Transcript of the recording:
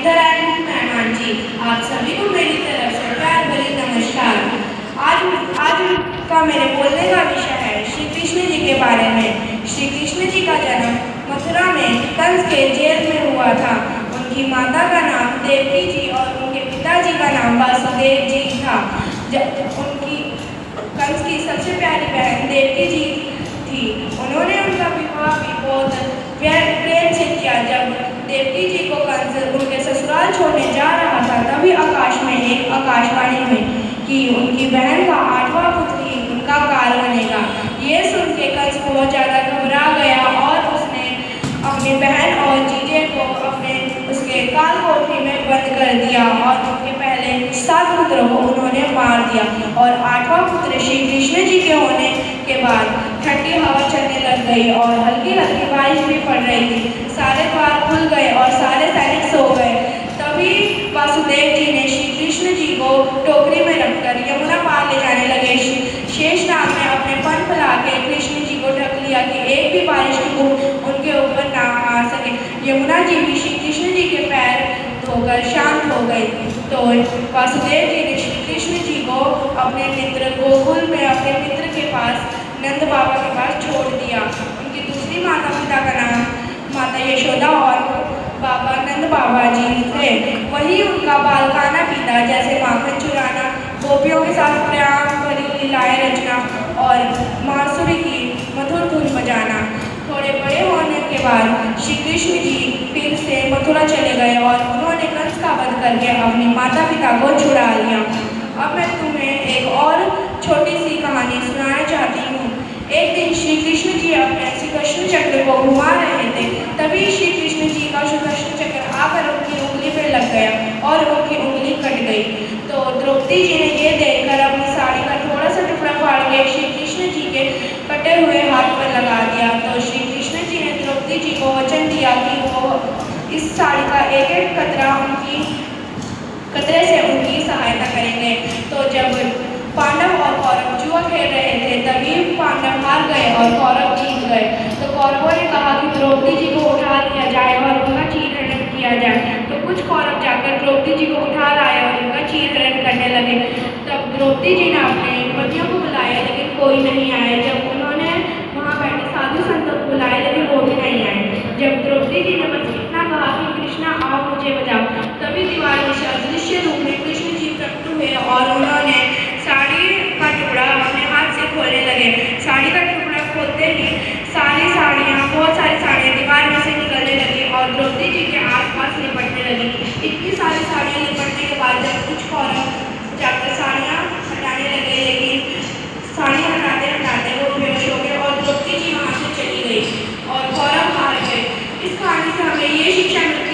इधर आए हैं मेहमान जी, आप सभी को मेरी तरफ से प्यार भरी नमस्कार। आज का मेरे बोलने का विषय है श्री कृष्ण जी के बारे में। श्री कृष्ण जी का जन्म मथुरा में कंस के जेल में हुआ था। उनकी माता का नाम देवकी जी और उनके पिताजी का नाम वासुदेव जी था। उनकी कंस की सबसे प्यारी बहन देवकी जी थी। उन्होंने उनका विवाह भी बहुत प्रेम से किया। जब देवकी जी को कंस उनके ससुराल छोड़ने जा रहा था, तभी आकाश में एक आकाशवाणी हुई कि उनकी बहन का 8वां पुत्र ही उनका काल बनेगा। ये सुन के कंस बहुत ज़्यादा घबरा गया और उसने अपनी बहन और जीजे को उसके काल कोठरी में बंद कर दिया और उनके पहले 7 पुत्रों को उन्होंने मार दिया। और 8वां पुत्र श्री कृष्ण जी के होने के बाद ठंडी हवा चलने लग गई और हल्की हल्की बारिश भी पड़ रही थी। सारे द्वार खुल गए और सारे सैनिक सो गए। तभी वासुदेव जी ने श्री कृष्ण जी को टोकरी में रखकर यमुना पार ले जाने लगे। शेष नाग ने अपने पंख फैला के कृष्ण जी को ढक लिया कि एक भी बारिश की बूंद उनके ऊपर ना आ सके। यमुना जी भी श्री कृष्ण जी के पैर धोकर शांत हो गई। तो वासुदेव जी ने श्री कृष्ण जी को अपने मित्र गोकुल में अपने मित्र के पास नंद बाबा के पास छोड़ दिया। उनकी दूसरी माता पिता का नाम माता यशोदा और बाबा नंद बाबा जी थे। वही उनका बालकाना पिता, जैसे माखन चुराना, गोपियों के साथ प्रेम भरी लीलाएं रचना और बांसुरी की मधुर धुन बजाना। थोड़े बड़े होने के बाद श्री कृष्ण जी फिर से मथुरा चले गए और उन्होंने कंस का वध करके अपने माता पिता को छुड़ा लिया। अब मैं तुम्हें एक और छोटी सी कहानी सुनाना चाहती हूँ। एक दिन श्री कृष्ण जी अपने सुदर्शन चक्र को घुमा रहे थे। तभी श्री कृष्ण जी का सुदर्शन चक्र आकर उनकी उंगली पर लग गया और उनकी उंगली कट गई। तो द्रौपदी जी ने ये देखकर अपनी साड़ी का थोड़ा सा टुकड़ा फाड़ के श्री कृष्ण जी के कटे हुए हाथ पर लगा दिया। तो श्री कृष्ण जी ने द्रौपदी जी को वचन दिया कि वो इस साड़ी का एक एक कतरे से उनकी सहायता करेंगे। तो जब पांडव और कौरव जुआ खेल रहे थे, तभी पांडव हार गए और कौरव जीत गए। तो कौरवों ने कहा कि द्रौपदी जी को उठा लिया जाए और उनका चीरहरण किया जाए। तो कुछ कौरव जाकर द्रौपदी जी को उठा लाए और उनका चीरहरण करने लगे। तब द्रौपदी जी ने अपने पतियों को बुलाया, लेकिन कोई नहीं आया। जब उन्होंने वहाँ बैठे साधु संतों को बुलाया, लेकिन वो भी नहीं आए। जब द्रौपदी जी ने बस इतना कहा कि कृष्णा आओ मुझे बचाओ, तभी दीवार में अदृश्य रूप में कृष्ण जी प्रकट हुए और उन्होंने साड़ी का टुकड़ा अपने हाथ से खोलने लगे। साड़ी का टुकड़ा खोलते ही बहुत सारी साड़ियाँ दीवार में से निकलने लगी और द्रौपदी जी के आसपास लिपटने लगी। इतनी सारी साड़ियाँ लिपटने के बाद जब कुछ कौरव जाकर साड़ियाँ हटाने लगे, लेकिन साड़ी हटाते हटाते वो बेहोश हो गए और द्रौपदी जी वहाँ से चली गई और कौरव हार गए। इस कहानी से हमें ये शिक्षा मिलती